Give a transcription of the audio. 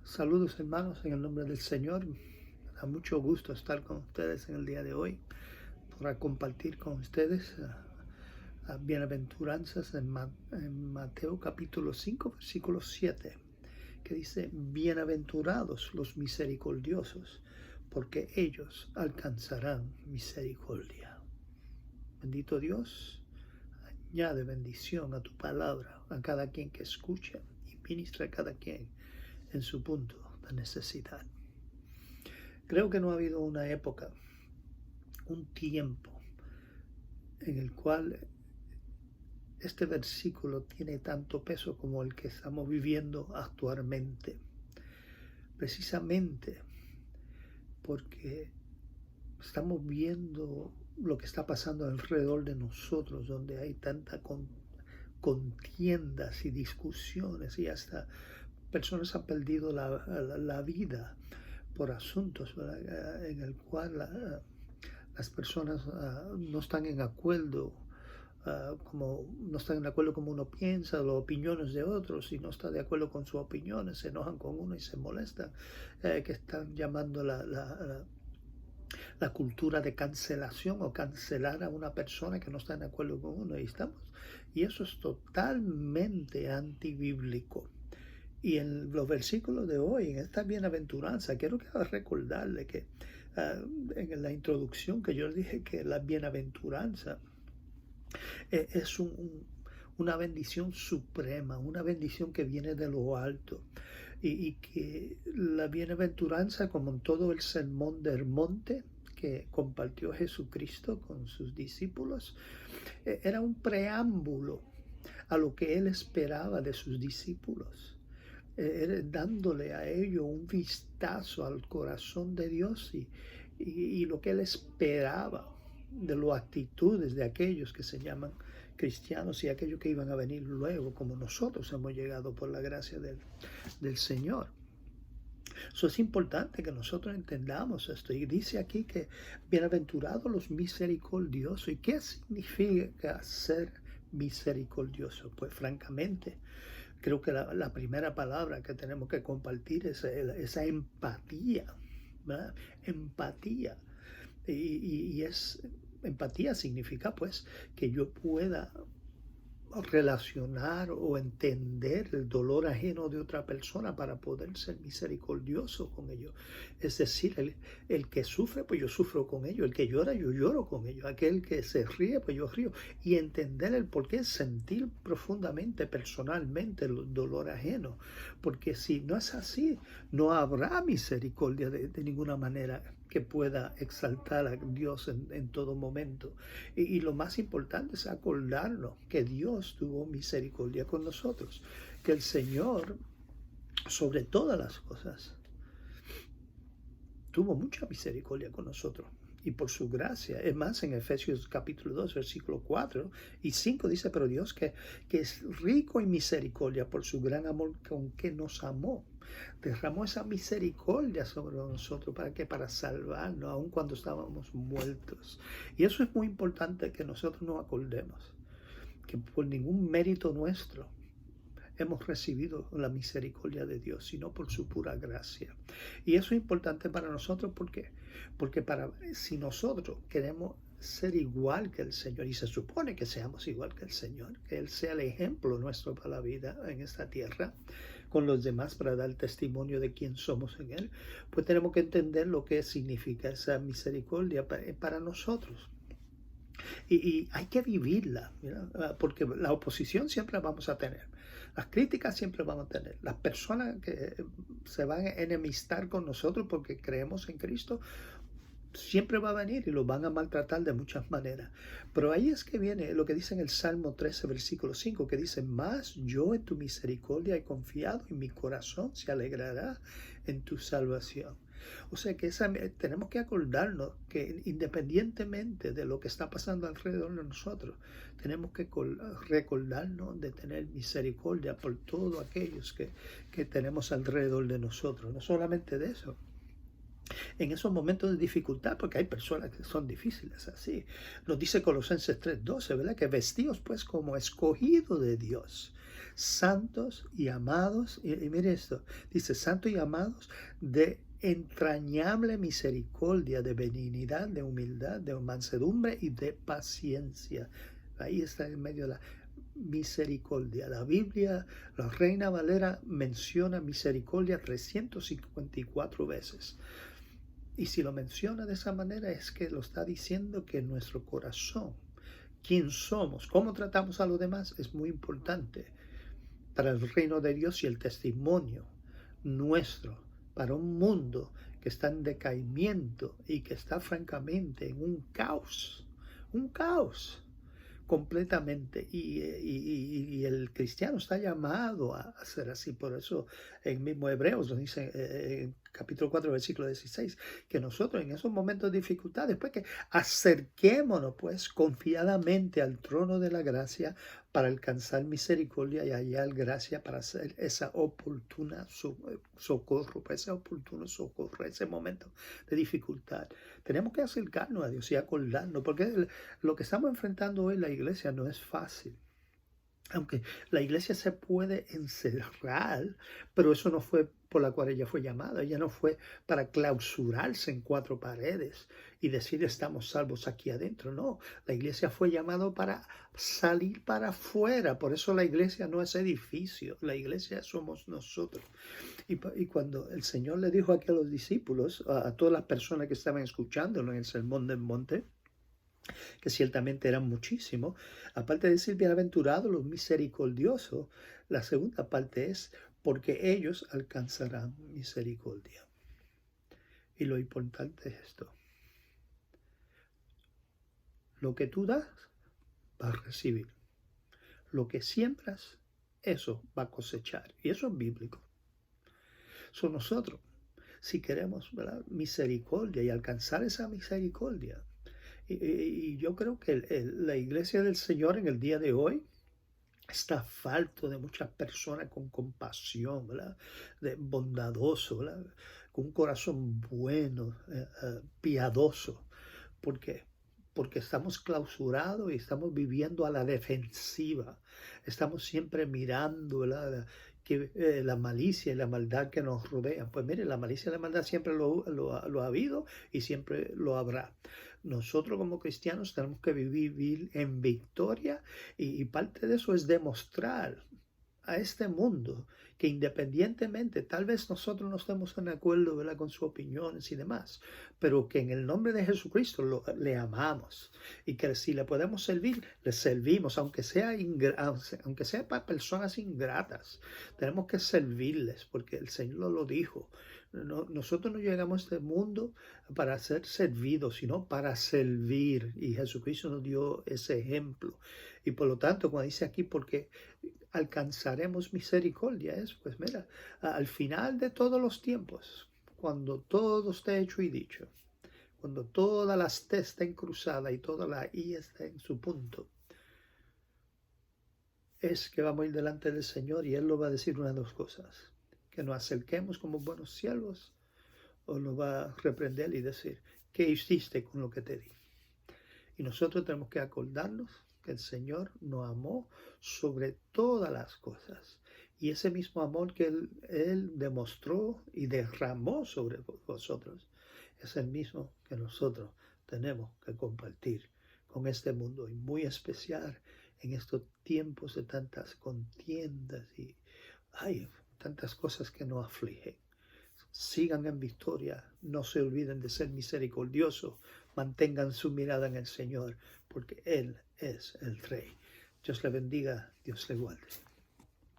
Saludos hermanos en el nombre del Señor. Me da mucho gusto estar con ustedes en el día de hoy para compartir con ustedes las bienaventuranzas en Mateo capítulo 5 versículo 7, que dice: bienaventurados los misericordiosos, porque ellos alcanzarán misericordia. Bendito Dios, añade bendición a tu palabra, a cada quien que escucha, y ministra a cada quien en su punto de necesidad. Creo que no ha habido una época, un tiempo en el cual este versículo tiene tanto peso como el que estamos viviendo actualmente. Precisamente porque estamos viendo lo que está pasando alrededor de nosotros, donde hay tanta contiendas y discusiones, y hasta personas han perdido la vida por asuntos, ¿verdad?, en el cual las personas no están en acuerdo, como no están de acuerdo como uno piensa, las opiniones de otros, y no está de acuerdo con sus opiniones, se enojan con uno y se molestan, que están llamando la cultura de cancelación, o cancelar a una persona que no está de acuerdo con uno, y eso es totalmente antibíblico. Y en los versículos de hoy, en esta bienaventuranza, quiero recordarle que en la introducción que yo dije que la bienaventuranza es una bendición suprema, una bendición que viene de lo alto. Y que la bienaventuranza, como en todo el sermón del monte que compartió Jesucristo con sus discípulos, era un preámbulo a lo que él esperaba de sus discípulos, dándole a ellos un vistazo al corazón de Dios y lo que él esperaba de las actitudes de aquellos que se llaman cristianos y aquellos que iban a venir luego, como nosotros hemos llegado por la gracia del Señor. Eso es importante que nosotros entendamos esto. Y dice aquí que bienaventurados los misericordiosos. ¿Y qué significa ser misericordioso? Pues francamente, creo que la primera palabra que tenemos que compartir es esa empatía, ¿verdad? Empatía. Empatía significa pues que yo pueda relacionar o entender el dolor ajeno de otra persona para poder ser misericordioso con ellos. Es decir, el que sufre, pues yo sufro con ellos; el que llora, yo lloro con ellos; aquel que se ríe, pues yo río. Y entender el por qué, sentir profundamente, personalmente, el dolor ajeno. Porque si no es así, no habrá misericordia de ninguna manera que pueda exaltar a Dios en todo momento. Y lo más importante es acordarnos que Dios tuvo misericordia con nosotros, que el Señor, sobre todas las cosas, tuvo mucha misericordia con nosotros. Y por su gracia, es más, en Efesios capítulo 2, versículo 4 y 5 dice: pero Dios, que es rico en misericordia, por su gran amor con que nos amó, derramó esa misericordia sobre nosotros. ¿Para qué? Para salvarnos, aun cuando estábamos muertos. Y eso es muy importante que nosotros nos acordemos, que por ningún mérito nuestro hemos recibido la misericordia de Dios, sino por su pura gracia. Y eso es importante para nosotros. ¿Por qué? Porque si nosotros queremos ser igual que el Señor, y se supone que seamos igual que el Señor, que Él sea el ejemplo nuestro para la vida en esta tierra, con los demás, para dar testimonio de quién somos en Él, pues tenemos que entender lo que significa esa misericordia para nosotros. Y hay que vivirla, ¿verdad? Porque la oposición siempre la vamos a tener, las críticas siempre vamos a tener, las personas que se van a enemistar con nosotros porque creemos en Cristo, siempre va a venir y los van a maltratar de muchas maneras. Pero ahí es que viene lo que dice en el Salmo 13, versículo 5, que dice: mas yo en tu misericordia he confiado, y mi corazón se alegrará en tu salvación. O sea que tenemos que acordarnos que independientemente de lo que está pasando alrededor de nosotros, tenemos que recordarnos de tener misericordia por todos aquellos que tenemos alrededor de nosotros. No solamente de eso, en esos momentos de dificultad, porque hay personas que son difíciles así. Nos dice Colosenses 3:12, ¿verdad? Que vestidos pues como escogidos de Dios, santos y amados, y mire esto, dice, santos y amados de entrañable misericordia, de benignidad, de humildad, de mansedumbre y de paciencia. Ahí está en medio de la misericordia. La Biblia, la Reina Valera menciona misericordia 354 veces. Y si lo menciona de esa manera es que lo está diciendo que nuestro corazón, quién somos, cómo tratamos a los demás, es muy importante para el reino de Dios y el testimonio nuestro para un mundo que está en decaimiento y que está francamente en un caos completamente, y el cristiano está llamado a ser así. Por eso en mismo Hebreos nos dice en capítulo 4 versículo 16 que nosotros en esos momentos de dificultad, después que acerquémonos pues confiadamente al trono de la gracia para alcanzar misericordia y hallar gracia para hacer esa oportuna socorro, ese oportuno socorro, ese momento de dificultad. Tenemos que acercarnos a Dios y acordarnos, porque lo que estamos enfrentando hoy en la iglesia no es fácil. Aunque la iglesia se puede encerrar, pero eso no fue por la cual ella fue llamada. Ella no fue para clausurarse en 4 paredes y decir estamos salvos aquí adentro. No, la iglesia fue llamada para salir para afuera. Por eso la iglesia no es edificio, la iglesia somos nosotros. Y cuando el Señor le dijo aquí a los discípulos, a todas las personas que estaban escuchándolo en el Sermón del Monte, que ciertamente eran muchísimos, aparte de decir bienaventurados los misericordiosos, la segunda parte es porque ellos alcanzarán misericordia. Y lo importante es esto: lo que tú das, vas a recibir. Lo que siembras, eso va a cosechar. Y eso es bíblico. Son nosotros, si queremos, ¿verdad?, misericordia y alcanzar esa misericordia. Y yo creo que la iglesia del Señor en el día de hoy está falto de muchas personas con compasión, ¿verdad?, de bondadoso, ¿verdad?, con un corazón bueno, piadoso. ¿Por qué? Porque estamos clausurados y estamos viviendo a la defensiva. Estamos siempre mirando, ¿verdad?, la malicia y la maldad que nos rodean. Pues mire, la malicia y la maldad siempre lo ha habido y siempre lo habrá. Nosotros como cristianos tenemos que vivir en victoria, y parte de eso es demostrar a este mundo que independientemente, tal vez nosotros no estemos en acuerdo, ¿verdad?, con sus opiniones y demás, pero que en el nombre de Jesucristo le amamos, y que si le podemos servir, le servimos, aunque sea para personas ingratas. Tenemos que servirles porque el Señor lo dijo. Nosotros no llegamos a este mundo para ser servidos, sino para servir, y Jesucristo nos dio ese ejemplo. Y por lo tanto, como dice aquí, porque alcanzaremos misericordia, es pues mira, al final de todos los tiempos, cuando todo esté hecho y dicho, cuando todas las T estén cruzadas y toda la I está en su punto, es que vamos a ir delante del Señor y Él nos va a decir una de dos cosas: que nos acerquemos como buenos siervos, o nos va a reprender y decir, ¿qué hiciste con lo que te di? Y nosotros tenemos que acordarnos que el Señor nos amó sobre todas las cosas. Y ese mismo amor que Él demostró y derramó sobre vosotros es el mismo que nosotros tenemos que compartir con este mundo, y muy especial en estos tiempos de tantas contiendas y tantas cosas que nos afligen. Sigan en victoria, no se olviden de ser misericordiosos, mantengan su mirada en el Señor, porque Él es el Rey. Dios le bendiga, Dios le guarde.